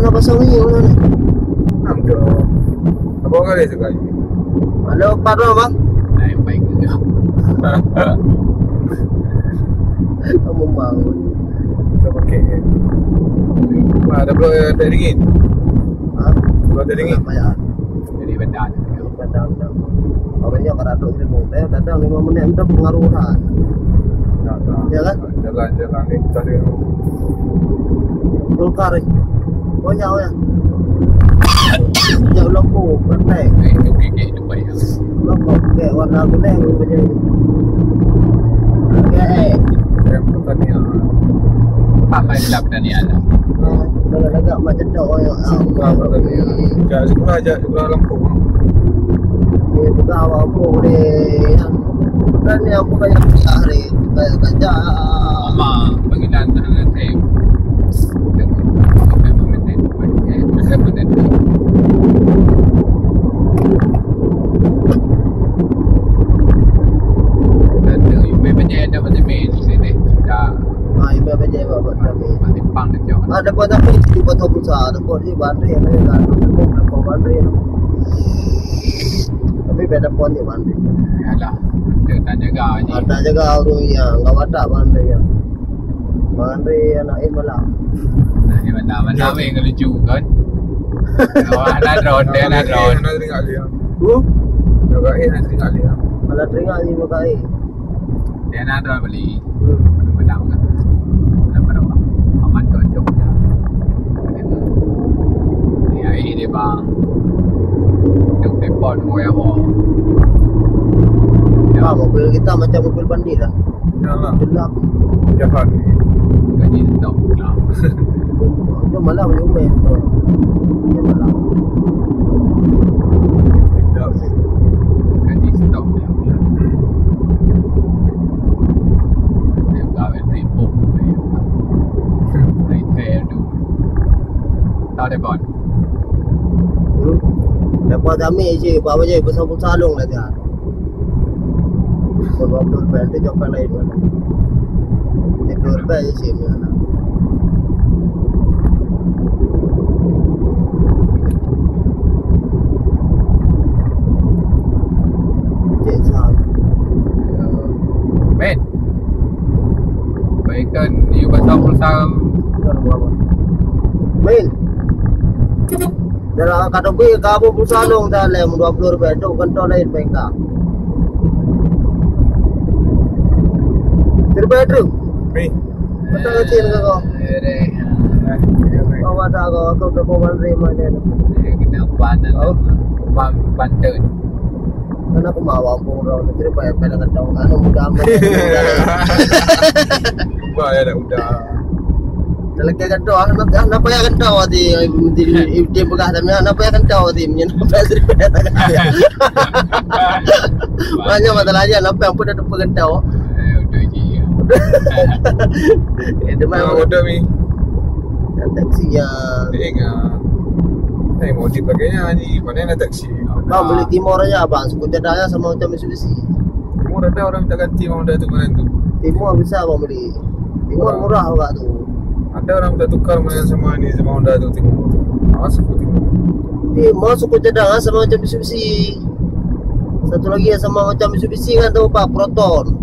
tengah pasang ni mana ni? Hampir. Apa kali sekali? Ada 4 orang bang. Naik baik ke? Kamu bangun. Kita pakai. Ada belum ada ringgit? Ha? Belum ada ringgit? Bayar. Jadi bandar. Kadang orangnya kalau ilmu, kadang 5 minit itu pengaruhan. Ya kan? Jalan ni kita tengok. Golkar ni. Oh ya. Jauh lampu, penting. Itu gigit tu baik. Lampu kayak warna kuning macam ni. Kayak Yang pertanian. Apa yang dalam pertanian lah? Kalau agak macam tu Jangan sekolah aja sekolah Lampung. Ni juga apa boleh kan yang aku banyak hari kerja Mama bagi dantan nanti. Sampai momentum. Saya pun nanti. Nanti ibu banyak ada macam ni sini. Dah. ibu baca buat kami Masih pang dah jauh. ada buat apa di buat pulsa ada buat di bandri ada kan ada bandri tapi beda pon di bandri Yalah. Kita tak jaga ni. ada juga orang yang enggak watak bandri ya bandri anak malam Ni mana weh kalau lucu kan. Oh, ada drone dia ada drone. Nak teringat dia. tu Juga nak teringat dia. malah teringat ni makai Dia ada drone beli. Menang kan. Berapa aman tunjuk dah. Ya ini bang. Yang telepon WhatsApp. ya mobil kita macam mobil bandit lah Yalah. gelap Jahat ni. Gaji stop lah. dia malam nyumen tu dia malam Tidak sih. Gaji stop dia. Dia kawin ribut. Retail tu. Tak ada bond. Lepas kami je, bawa je besar-besar salung dah dia. Kalau 20 rupiah dia coba lain mana. 20 rupiah je sih mana. Cik Sam. Ben. Baikkan ni pasal pulsa. Kan berapa? Main. Dalam kata bui kamu pun salung dah lem 20 rupiah tu kan lain bengkak. Terbaik tu. Ni. Betul kecil ke kau? Kau ada kau dah bawa terima dia. Kena panan. Banten. Kan aku mau ampun orang jadi payah dengan tahun anu muda amat. Bah ya dah udah. Lagi kan tu apa yang kan tahu di begah tapi apa yang kan tahu di menyentuh seri pada banyak masalahnya apa yang pun ada pegang tahu. Udah je. Itu memang Order ni. taksi yang Mau dipakainya ni mana nak taksi. bang beli Timor aja bang suku cedanya sama macam Mitsubishi. Timur ada orang minta ganti Honda tu mana tu. Timor bisa bang beli Timor murah juga tu. Ada orang minta tukar mana sama ni sama Honda tu Timur. Awas aku Timur. Timor suku cedanya sama macam Mitsubishi. Satu lagi yang sama macam Mitsubishi kan tu pak Proton.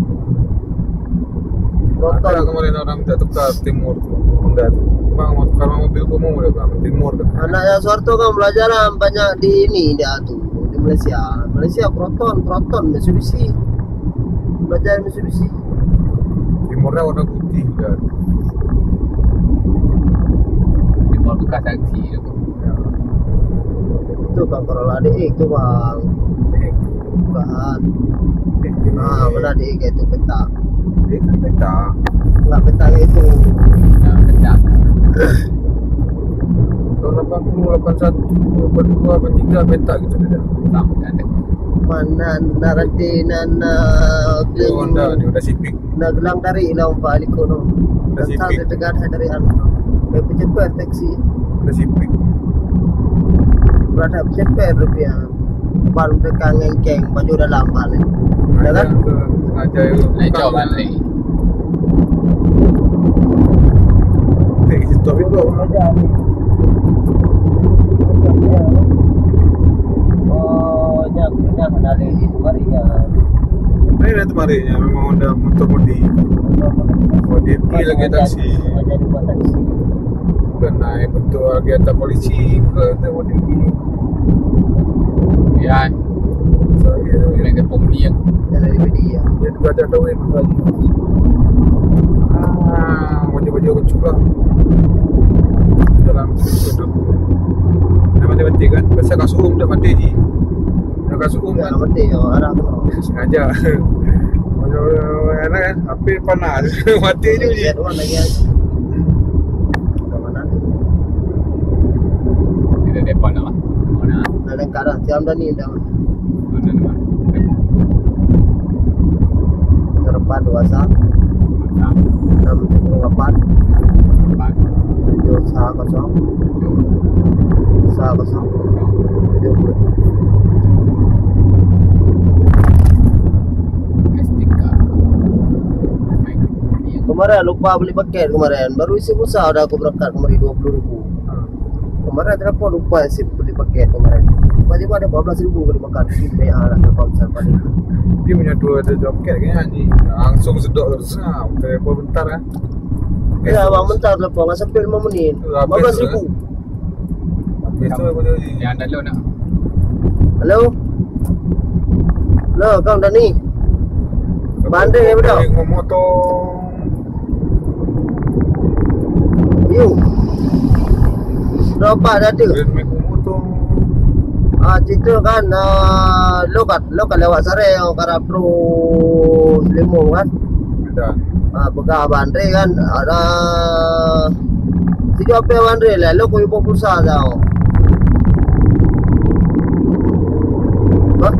Ada kemarin orang minta tukar Timur tu Honda tu. Bang mau tukar mobil kamu dia bilang Timur kan. Anak yang Suharto kan belajar banyak di ini dia tu di Malaysia. Malaysia Proton Mitsubishi. Belajar Mitsubishi. Timurnya warna putih kan. Timur buka taksi tu. Itu kan Corolla DX tu bang. Bukan. Mana DX itu peta. Dia kan peta. Enggak peta itu. Sedap. Tahun 80, 81, 82, 83 peta gitu dia. Tak ada. Mana narati nana Oh, Honda dia udah Civic. na gelang dari ilang paliko no. Dah Tentang sipik. dekat dari anu. Cepat taksi. Udah Civic. Berada cepat rupiah. Ban dekat ngengkeng baju dalam balik. Ya kan? Sengaja Naik jauh balik. Stop itu. Sare nya memang Honda motor modi. DP lagi taksi. Jadi buat taksi. Bukan naik betul lagi atas polisi ke atas modi. Ya, Saya mereka pembelian. Dari media. dia juga ada duit lagi. Baju-baju kecil lah. Dalam situ. Nama dia mati kan? Biasa kasut tak mati je. Yang kasut Ya, kan mesti yang arah tu. sengaja. Mana kan? Api panas. Mati je je. Dia orang lagi aja. Dah mana? Tidak depan lah. Mana? Ada karang jam dah ni dah. Mana? Terdepan 2 sah, Mana? 608, Depan. 7 sah kosong, sah kosong, 70. Estika. Mereka pembelian. Kemarin lupa beli paket kemarin. Baru isi pulsa dah aku berangkat kemarin 20,000. Kemarin telepon lupa isi beli paket kemarin. Tiba-tiba ada 14,000 beli makan di PA lah telepon besar paling. Dia punya dua ada joket kayaknya ni. Langsung sedok terus. Telepon bentar kan. Ya, abang bentar telepon nggak sampai 5 menit. 15,000. Habis tu apa tadi? Yang anda lo nak? Halo. Halo, kau dah ni. Banding ya budak. Memotong. You. Berapa dah ada? GranMax memotong. Citra kan lo kan lewat Sare yang karena pro seulimum kan. Dah. Pegang bandre kan ada tiga apa bandre lah lo kau ibu pulsa tau. Hah?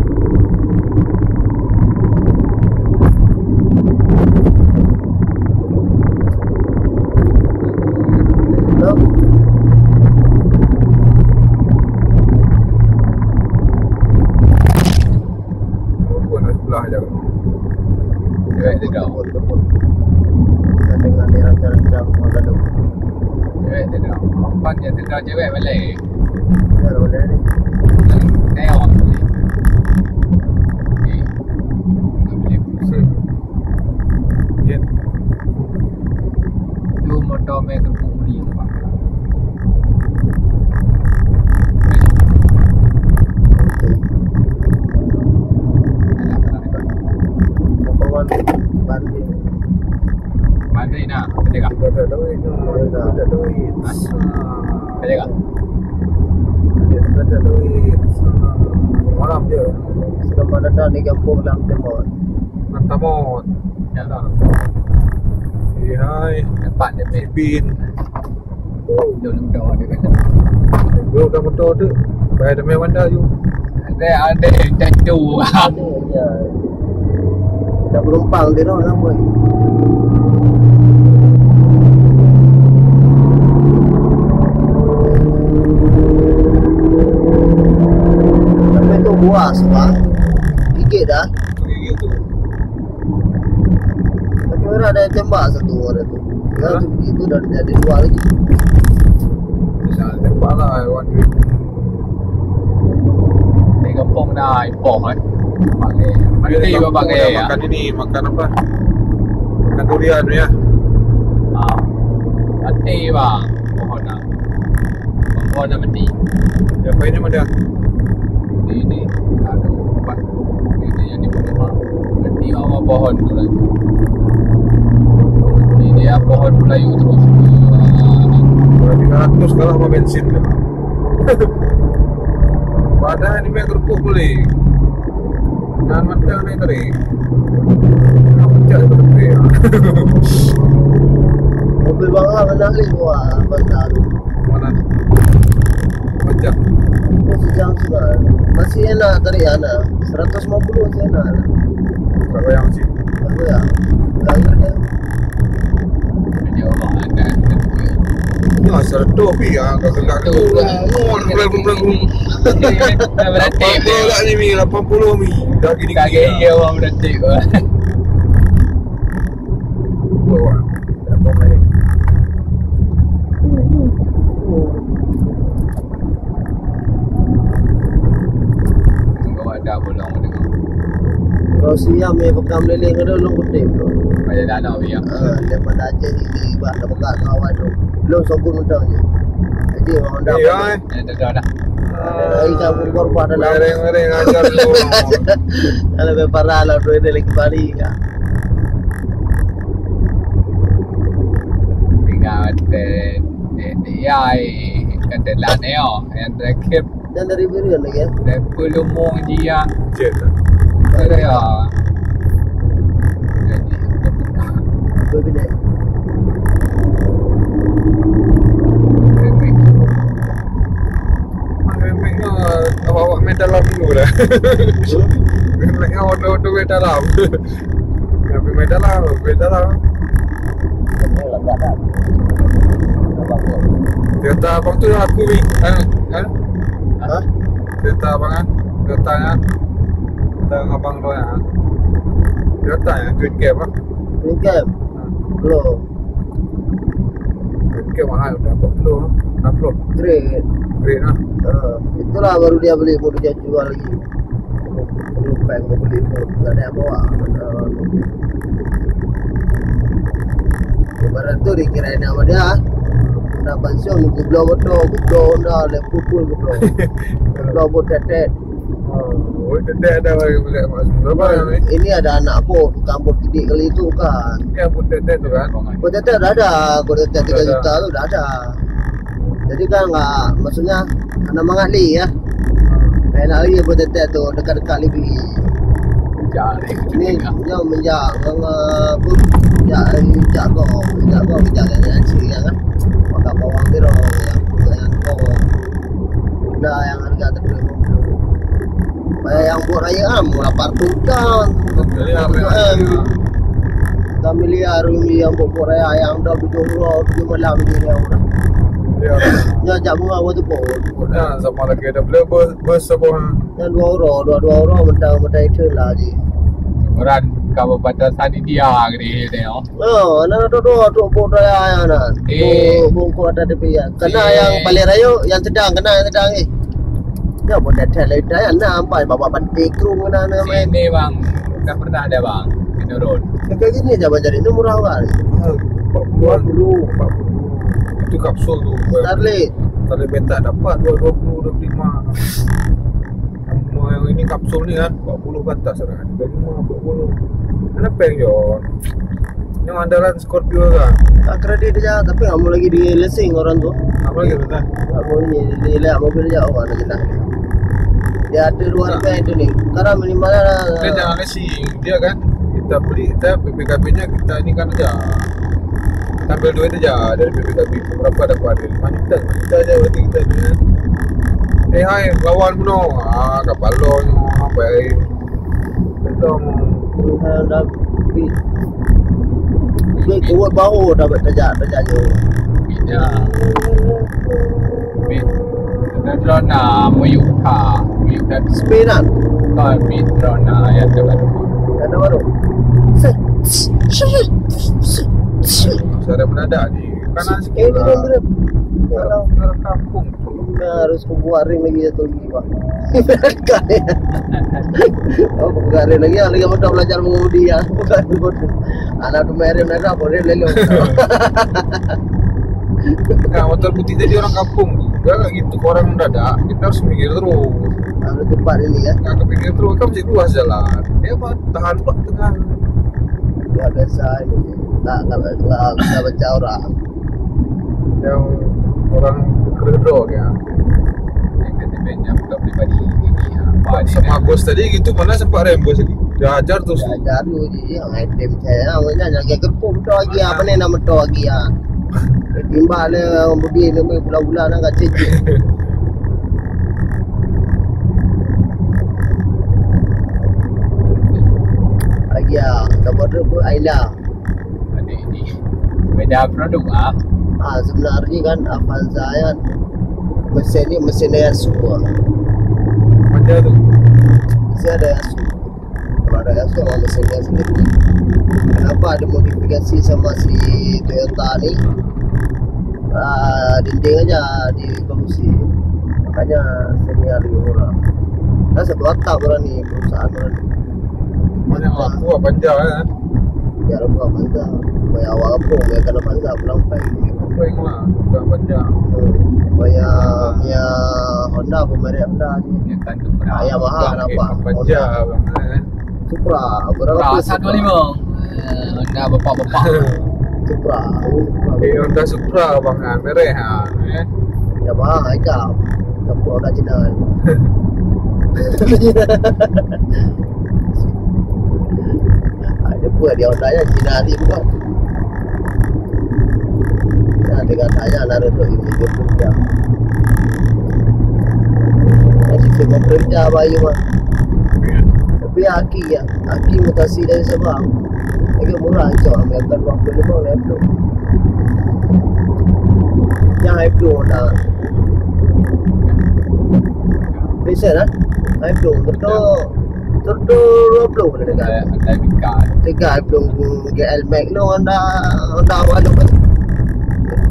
Halo? Pun dah sebelah je. Cewek tegak. Dan dengan dia rancang-rancang orang tu. Cewek tegak. Perempuan je tegak cewek balik. Ya, boleh ni. Saya orang beli. Enggak beli. Ya. Tu motor mereka pembelian bang. Pokongan banding. Mandri nak, kerja kak? Tak ada duit. Tak ada duit. Kerja kak? Tak ada duit. Malam je. Selamat datang di kampung Lam Temon. Mantamot. Ya tak. Hai. Dapat dia beli. Pin. Dua dia. Dua dah motor tu. Bayar demi bandar you. Ada tentu. Ya. Dah penumpang dia dah nama. Sampai tu buas bang. Gigit dah. Gigi tu. Tapi orang ada yang tembak satu orang tu. Ya tu itu dah jadi dua lagi. Bisa tembak lah one way. Di kampung dah impor kan. Pakai. Mandi juga pakai ya. Makan ini, makan apa? Makan durian tu ya. Mati bang. Pohon nak. Pohon nak mati. Siapa ini mana? Ini ada ubat. Ini yang di bawah. Mati bawah pohon tu lagi. Ini dia pohon Melayu terus. 300 kalah sama bensin tu. Padahal ni memang kerupuk boleh. Dan macam ni tadi. Macam tu lebih. Mobil bangga kena ni buat bandar tu. Mana? Macam. Oh sejam sudah. Masih enak tarik anak. 150 masih enak lah. Kalau yang sih. Apa ya? Langgar dia. Dia orang ada. Ya, serdo pi ah, kau gelak tu. Berarti 80 lah ni mi, 80 mi. Dah gini kaki dia orang berarti. Bawa. Apa mai? Kau ada bolong dengan. Kalau siam ni pekan meleleh ke long kutip tu. Pada danau ya. Daripada Aceh ni buat dah pekat kawan tu. Belum sokong undang je. Jadi orang dah. Iya. Dah. Ikan kumpul buat dalam. Mereng ajar tu. Kalau berparah lah tu dia lagi balik kan. Tinggal ai kata lah ni yang terakhir Dan dari Birian lagi ya. dari Pelumung dia. Jet. Ada ya. Dua bilik. GranMax tu awak medan dalam dulu dah. GranMax ni auto medan dalam. Tapi medan dalam. Kalau tak ada. Apa? Kereta abang tu yang aku ni. Hah? Kereta abang kan? Keretanya. Kereta abang tu yang. Kereta yang twin cam lah. Ini camp. Belum. Twin cam mahal dah 40. Great. Great lah. Itulah baru dia beli, baru dia jual lagi. Penumpang mau beli pun tak ada yang bawa. Kemarin tu dikirain nama dia. Nak pensiun gublo dah lepupul gublo. Gublo pun tetet. Oh, tetet ada bagi boleh masuk. Berapa yang ni? Ini ada anak pun kampung gede kali itu kan. Yang pun tetet tu kan? Kau tetet dah ada, kau tetet 3 juta tu dah ada. Jadi kan enggak, maksudnya anak mangali ya. Enak lagi buat tetet tu dekat-dekat lebih. Jari. Ini dia menjak pun jago yang sih ya kan. Maka bawang biro yang dah yang harga terbaik. Yang buat raya mula partutan. Kami lihat rumi yang buat raya yang dah bidoro 7 malam ni dia orang. Ya jak bunga waktu pun. Nah, sama lagi ada beli bus apa? Yang 2 euro mentang itu lagi. Orang Kabupaten Sanidia gini ni Anak tu buat raya yang nak. Bungku ada di pihak. Kena yang balik raya yang sedang ni. Ya buat tetet dah yang nampak bawa pantai kerung kena main. Sini bang, dah pernah ada bang di road. Kayak gini aja belajar ini murah kali. 40. Itu kapsul tu. Starlit. Starlit beta dapat 20, 25. Semua yang ini kapsul ni kan 40 ke atas kan. 35, 40. Mana peng John? Yang andalan Scorpio kan. Kredit dia tapi enggak mau lagi di leasing orang tu. Apa lagi betul? Enggak mau ni lihat mobil dia orang aja lah. Dia ada 2 harga itu ni. Sekarang minimalnya Dia jangan leasing. Dia kan kita beli, kita PPKB-nya kita ini kan aja. Kita ambil duit aja dari PPKB. Berapa dapat? 5 juta aja berarti kita ni. Hai lawan puno. Kapal lo apa ya? Kita mau dah duit kuat bau dapat tajak je. Ya. Drona Muyuka Speedan. Kan drona yang terbaru. Ada baru. Saya mendadak di kanan sikit Ini lah. benar. Kalau Orang kampung tu. harus buat ring lagi satu lagi pak. Oh bukan ring lagi betul belajar mengemudi ya. Bukan. Anak tu merem nak apa dia lelong. Nah, motor putih tadi orang kampung tu. Dia gitu orang mendadak, kita harus mikir terus. Kalau cepat ini ya. Nah, kepikir terus kan mesti luas jalan. Dia tahan pula tengah. Ya biasa ini. Tak baca orang. Yang orang kerja kan. Yang ketepennya bukan pribadi ini. Sama bos tadi gitu mana sempat rembos lagi. Dia ajar tu. Ajar dulu je yang item saya. Awaknya jaga kerpum tu lagi apa ni nama tu lagi ya. Timbal le budi le bulan-bulan nak cecik. Ya, dapat tu Aila. Ada ini. Beda produk Sebenarnya kan Avanza kan mesin ni mesin Yasu. Mana tu? Mesin ada Yasu. Kalau ada Yasu memang mesin dia sendiri. Kenapa ada modifikasi sama si Toyota ni? Dinding aja dibagusi. Makanya senior orang. Kan satu atap orang ni perusahaan orang ni. Aku panjang kan. Ya lupa panjang. Banyak awak apa yang kena panjang pelampai. Pelampai lah, bukan panjang. Banyak Honda pun merek Honda ni. Dia kan tu berapa? Ayah mahal kenapa? Panjang kan. Supra berapa? Berapa 125? Dah bapak-bapak. Supra. Honda Supra bang kan, merek ha. Ya mahal Aika. Dapur Honda Cina. Ada pun dia Honda yang Cina ni bukan. Ya dengan saya naruh tu ini dia kerja. Masih semua kerja bayu mah. Tapi aki ya, aki mutasi dari Sabang. Agak murah je ambil 25 level. Yang Hp Honda. Bisa lah. Hp betul. Betul 20 boleh dekat. Ada bikat. Dekat Hp GranMax lo Honda baru kan.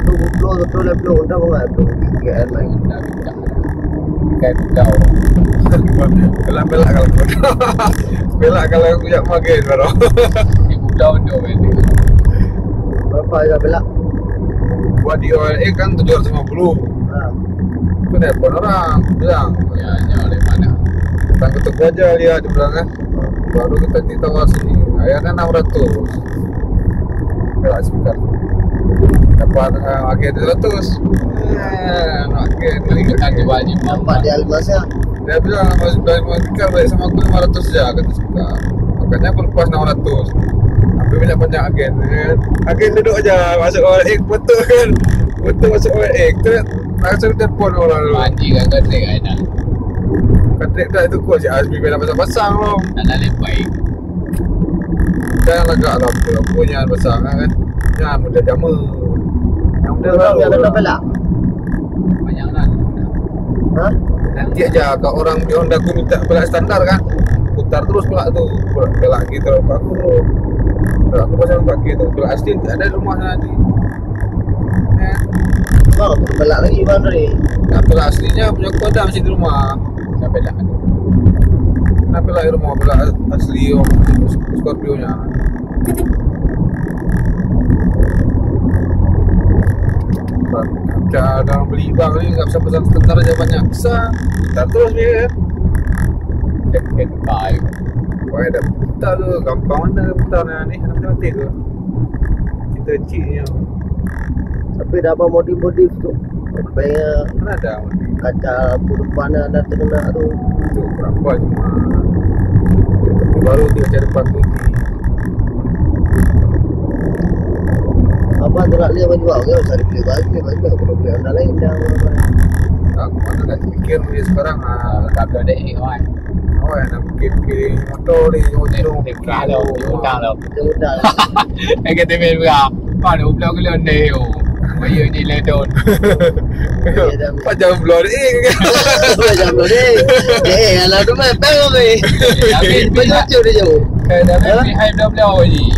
Betul level Honda bangai Hp GranMax. Ada bikat. Kayak kau. Belak-belak kalau kau. Belak kalau aku jak magen baru. Daun tu benda. Berapa je belak? Buat di OLA kan 750. Ha. Itu telepon orang bilang. Ya, oleh mana? Datang ketuk aja lihat dia bilang kan. Baru kita ditawar sini. Ayah kan 600. Belak sebentar. Dapat agen 200. Agen Beli ketan je wajib. Nampak dia almasnya. dia bilang masih kan baik sama aku 500 je kata suka. Makanya aku lepas 600. Ambil banyak-banyak agen kan. Agen duduk aja masuk OLA betul kan. Betul masuk OLA. Kita langsung telefon orang dulu. Manji kan ketik ada. Ketik dah itu kau si Azmi bila pasang-pasang loh. Tak nak lepai. Jangan lagak lah punya pasang kan. Jangan mudah jama. Yang mudah Orang yang kena baru. belak. Banyak kan. Ha? Nanti aja kalau orang di Honda aku minta belak standar kan. Putar terus belak tu. Belak gitu aku bro. Belak aku pasang pakai tu. Belak asli ada di rumah nanti. Bang, aku belak lagi bang dari. Nah, belak aslinya punya aku ada masih di rumah. Sampai dah. Nah, belak di rumah belak asli om Scorpio nya. Cara beli bang ni enggak bisa pesan standar aja banyak. Bisa. Putar terus ni kan. Cek baik. Wah, ada putar tu. Gampang mana putar ni. Nak cantik tu. Kita ciknya. Tapi dah apa modif-modif tu. Banyak Mana ada. kaca lampu depan ada terkena tu. Itu berapa cuma. Baru dia kaca depan kunci. Apa tu nak lihat baju awak usah dibeli baju kalau beli Honda lain dah. Aku mana dah fikir ni sekarang Tak ada dek kawan. oh ya nak fikir motor ni ujung Dia lo, utang lo. Kita mudah. Kata main berapa? Mana ulang kelon deh. Bayu ni ledon. Macam blur Macam tu deh. Alah tu mah peng ni. Baju lucu dia jauh. Dah beli hype dah belau ni.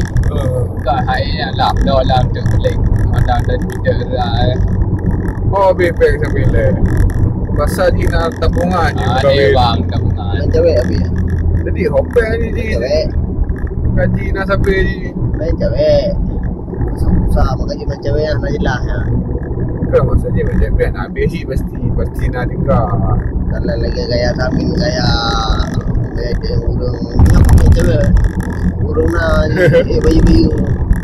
Kat hype yang lap dah tu klik. Ada Twitter dah. Oh bebek sambil pasal ni nak tabungan je Dia bang tabungan. Main cewek habis. jadi hopek ni je Cewek. gaji nak sampai ni Main cewek. Susah makanya main cewek yang nak jelas ya. kan maksudnya macam biar nak habis ni pasti nak tinggal Kalau lagi gaya samin gaya dia urung apa cewek. Urung nak bayu-bayu.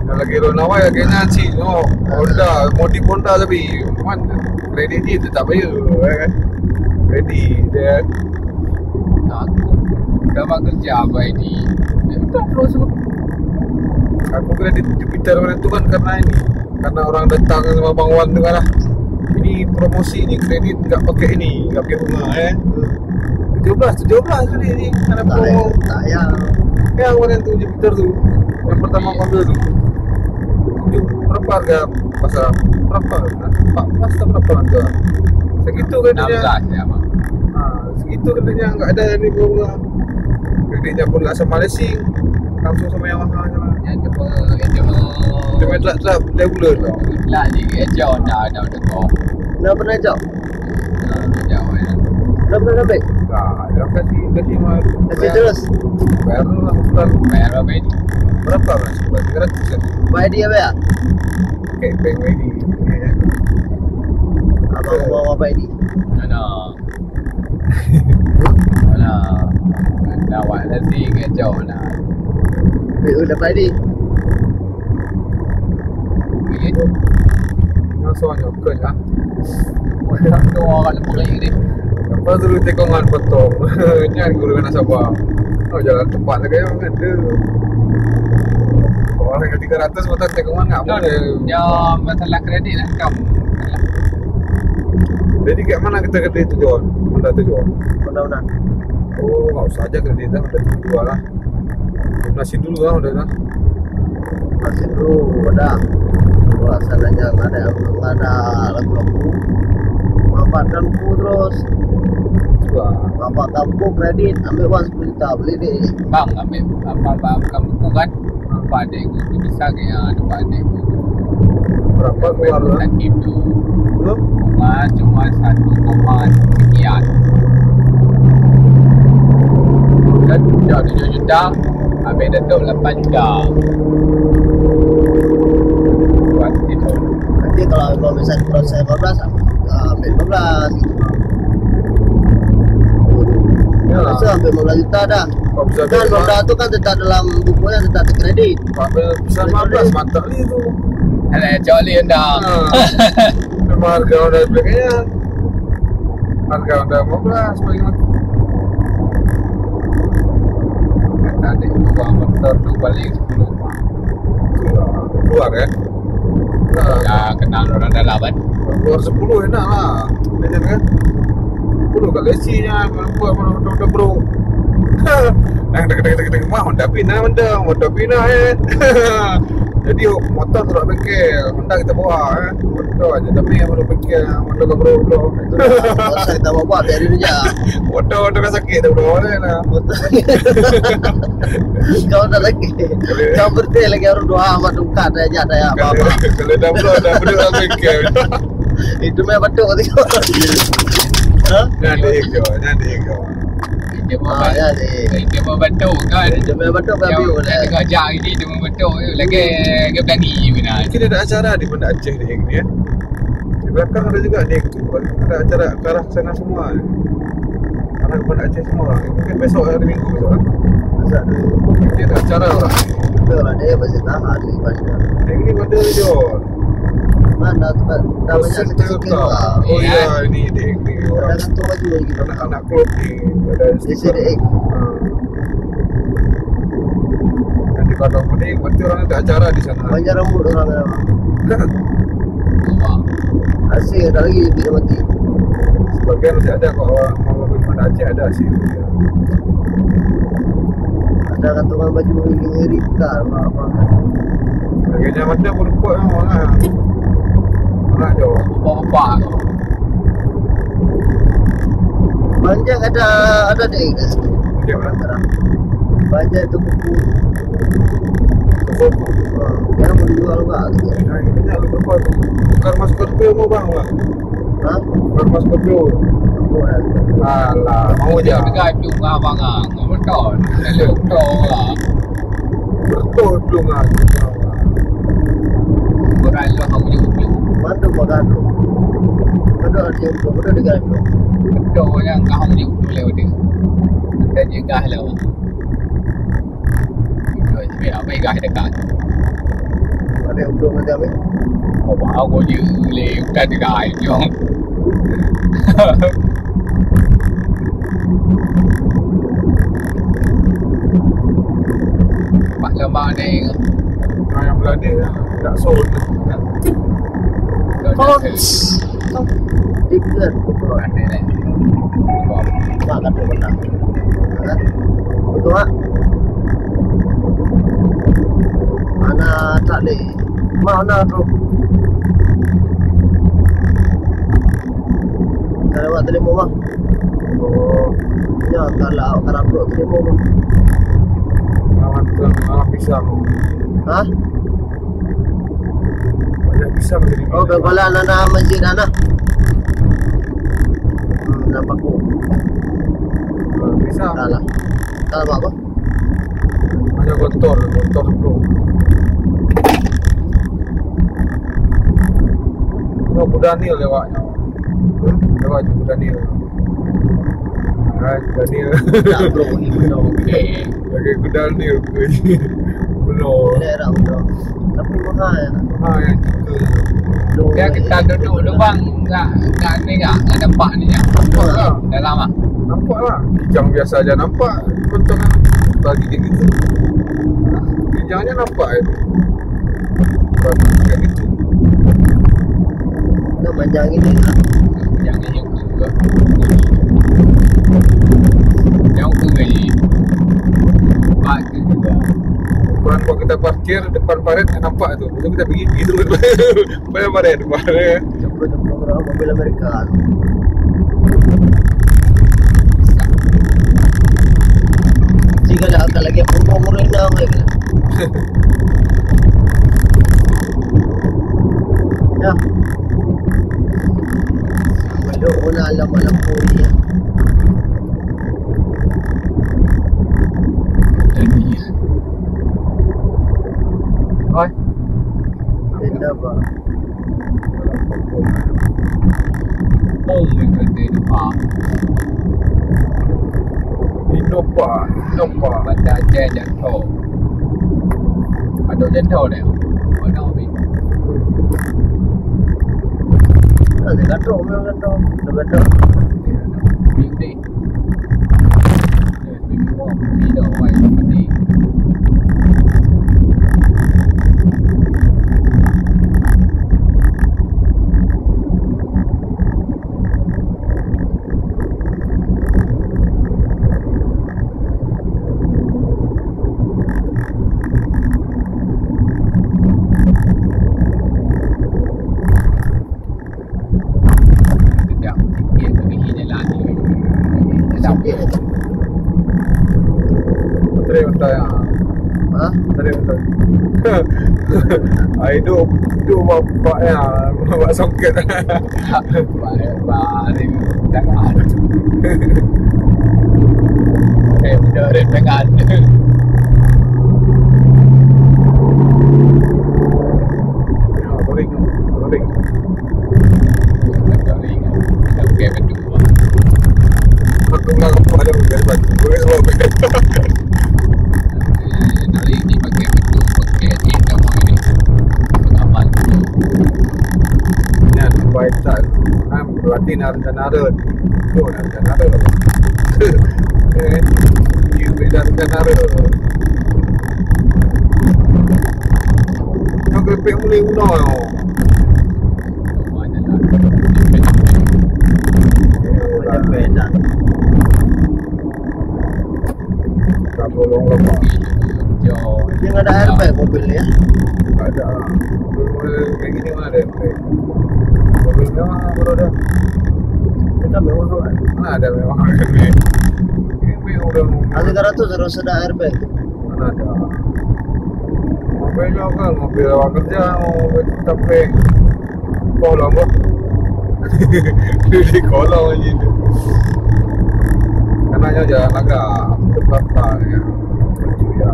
kalau lagi Ronawai lagi nanti no Honda modif Honda tapi mana kredit dia tetap bayar kan kredit dia Aku dah buat kerja apa ini. Tak perlu semua. aku kredit Jupiter kemarin tu kan karena ini karena orang datang sama Bang Wan tu kan lah ini promosi ni kredit tak pakai ini tak pakai bunga 17 tu ni ada promo Tak ya. yang kemarin tu Jupiter tu yang pertama aku ambil tu berapa harga pasal berapa 14 atau berapa harga segitu kan dia 16 ya bang. segitu kan dia enggak ada ni bunga kreditnya pun tak sama leasing langsung sama yang mahal je lah Yang cuma cuma telat dia bulan tau lah ni jauh dah kau. Nak pernah jauh. Jauh ya. Belum sampai. Nah, dia kasih mah. Kasih terus. Bayar dulu lah sebulan. Bayar berapa ini? Berapa mas? Sebulan 300 kan? Bayar dia apa ya? Kayak bank ini. Abang mau apa ini? Alah. Awak nanti kacau nak. Udah bayar ini. Begini. Masuk nyokol lah. Tak tahu orang leperi ni. Lepas tu tekongan potong. Nyan guru nak sabar. Oh jalan tempat lah kayak orang ada. Orang yang 300 potong tekongan tak boleh. Ya masalah kredit lah kamu. Jadi kat mana kita kredit tu jual? Honda tu jual. Mana? Oh tak usah aja kredit dah. Honda tu jual lah. Nasi dulu lah Honda dah. Masih dulu ada. Suasananya nggak ada lagu-lagu. Manfaatkanku terus. Manfaatkanku kredit, ambil uang 10 juta beli deh. Bang ambil abang kamu kan. Nampak adik aku bisa ke nampak adik aku. Berapa keluar lah? Itu. Belum? Bunga cuma 1, sekian. Dan dah 7 juta. Habis datuk 8 juta. Buat itu. Nanti kalau misalnya proses 15, ambil 15 gitu. Ya lah. Biasa ambil 15 juta dah. Kau bisa Kan Honda tu kan tetap dalam bukunya tetap terkredit. bisa 15 mantap ni tu. Alah jolly dah. Memang harga Honda sebagainya. Harga Honda 15 paling mati. Kata adik tukang motor tu balik 10 mak. Keluar kan? Dah kenal orang dalam kan. Keluar 10 enak lah. Macam kan? 10 kat lesinya. Honda Pro. Wah Honda Pina Honda Pina kan. Jadi motor tu nak bengkel. Honda kita bawa kan. Motor aja tapi yang baru bengkel. Motor ke Pro. Saya tak bawa biarin aja. Motor kan sakit tu bro lah. Kau dah lagi. Kau berdiri lagi orang dua amat dukat aja ada ya apa-apa. Kalau dah berdua dalam bengkel. Itu memang betul tu. Hah? Nanti ego. Dia Ya ni. dia membantu kan. Itu memang betul kami Yang boleh. tengah ajak ini dia membantu lagi dia berani benar. Kita ada acara di Banda Aceh ni ya. Di belakang ada juga ni. Ada acara ke arah sana semua. Anak Banda Aceh semua. Mungkin besok hari Minggu besok lah. Masa tu. Dia ada acara lah. Betul lah dia masih tahan ni banyak. Ini ada John. Mana tempat namanya sikit-sikit lah. Oh ya ini dia ni Ada orang kantor baju lagi. anak-anak klub ni ada Di sini. Dan di Padang Kuning berarti orang ada acara di sana. Banyak rambut orang memang. Wah. Asyik ada lagi dia mati. Sebagian masih ada kok orang mobil Banda Aceh ada sih. Ada kantongan baju Rita apa. Harganya macam beruput memang lah. Anak jauh. Bapak. Banyak ada deh guys. Dia mana? Banyak itu buku. Yang mau dijual enggak? Nah, ini banyak lu berapa tu? Tukar mas Scorpio mau bang lah. Hah? Tukar mas Scorpio. Alah, mau je. Dekat tu abang betul. Lalu betul lah. Betul belum ah. Berat lo kamu ni. Mandu pagano. Betul dia betul dekat itu. Betul yang kau ni lewat dia. Dan dia gas lah. Itu apa gas dekat. Ada untung macam ni. Oh, aku je lewat dekat je. Pak lembah ni. Yang berani tak sold. Diklat betul. Ada ni. Tak ada benar. Betul tak? Mana tak leh? Mana tu? Kalau awak terima mah. Oh, Ya kalau aku terima mah. awan pisang. Hah? Banyak pisang jadi. Oh, kalau anak masjid anak. Nampak aku. Bisa. Salah. Salah apa? Hanya kotor bro. Oh, Budanil lewatnya. Lewat Budanil. Budanil. Tak bro ni benar. Okey. Pakai Budanil ke ni. Belum. Daerah benar. Tapi mahal. Yang juga. Dia kita duduk tu bang, enggak ni enggak nampak ni ya. Nampak lah. Dalam ah. Nampak lah. Kijang biasa aja nampak. Kontongan bagi dia gitu. Kijangnya nampak itu. Bagi kayak gitu. Nak panjang ini lah. Jangan yang ke. Yang ke ni. Pak tu juga. Ukuran kalau kita parkir depan paret nampak tu. Lepas tu kita pergi gitu. Depan paret depan. Jemput-jemput orang mobil Amerika. Jika lah agak lagi umur rendah lagi. Ya. Belum pun alam-alam puri ya. Oi. Benda apa? Oh, kereta depan. Innova. Bandar Aceh jatuh. Ada jatuh dah. Mana ni? Ada gaduh memang gaduh. Ada gaduh. Minggu. Minggu tidak wai ni. Baterai unta ya. Ha? Baterai unta. Hidup bapak ya, bapak soket. Balik tangan. Benar tangan. Boring. Okey berdua. Aku nak pada berdebat. Dari ni pakai berdua, pakai ni kamu ini. Rekaman tu. Yan, baik tak. Berarti nara. Oh, nara. You beda nara. Nak kepek mulai uno. Ada beda. Tak tolong lepas. Dia ada airbag mobil ni ya. Ada. Mobil kayak gini mana ada airbag. Mobil mewah baru ada. Kita memang kan. Mana ada mewah airbag. Ini udah Ada 300 harus ada airbag. mana ada. Mobilnya kan mobil awak kerja, mobil sampai kolong kok. Di kolong aja itu. Karena jalan agak tepat ya. Ya.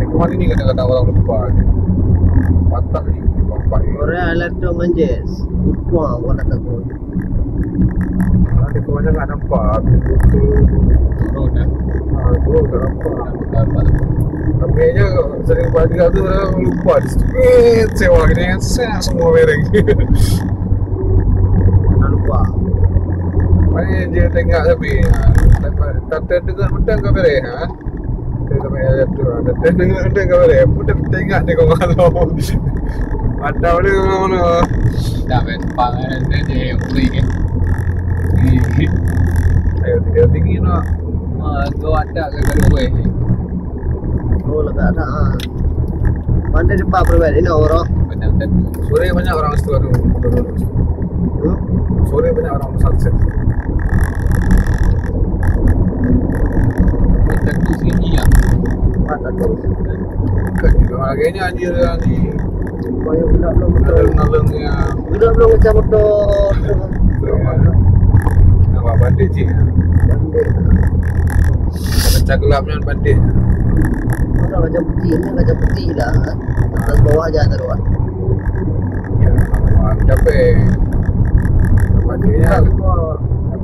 Kemarin ini kadang-kadang orang lupa ni. Patah ni bapak ni. Korea elektro manjes. Wah, mana takut. Nanti kebanyakan tak nampak. Turun dah. Turun tak nampak. Dapat. Tapi aja sering pagi tu orang lupa di situ. Sewa gini kan semua mereng. Tak lupa. Mana dia tengok tapi tak dengar mentang ke mereng ha. Dia sampai ayat tu. Tak dengar mentang ke mereng. Pun tengok dia kau kalau. Ada dia mana. Dah bentang dia beli kan. Ayo dia tinggi nak. Tu ada ke kedua ni. Oh, letak ada. Pandai depan perwet ini orang. Benar tentu. Sore banyak orang situ tu. Sore banyak orang sunset. Tentu sini ya. Patah terus. Kan juga harganya anjir ni. Banyak budak belum betul. Nalengnya. Budak belum macam motor. Nampak bandit je. Bandit. Macam gelapnya bandit. Kalau kaca putih ni kaca putih dah. Atas bawah aja taruh. Ya, capek.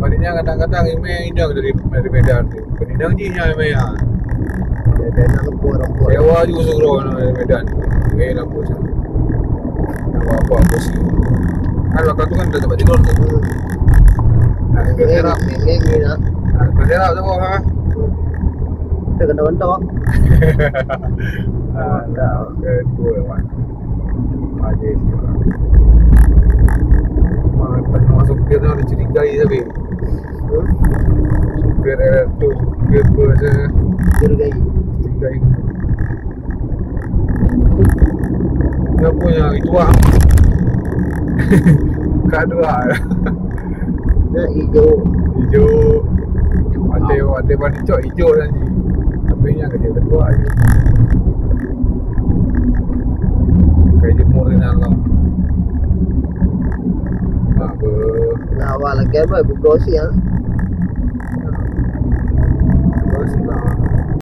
Banditnya kadang-kadang ini indah dari Medan. Penindang je yang Medan. Dan lempur. Sewa juga suruh dari Medan. Lampu sah. Apa sih? Kan waktu tu kan dah tempat tidur tu. Nah, berserap. Ini nak. Berserap tu ha. Kita kena bentuk. Dah kedua kan. Ada sekarang. Masuk dia tu ada curigai tapi. Supir tu, supir tu aja. Curigai. Dia punya itu ah. Kedua. Nah, hijau. Ada bandit cok hijau tadi. Tapi yang kerja kedua aja. Kayak jemur ni Allah. Apa? Nah, awal lagi apa? Buku dosi ya. Terus lah.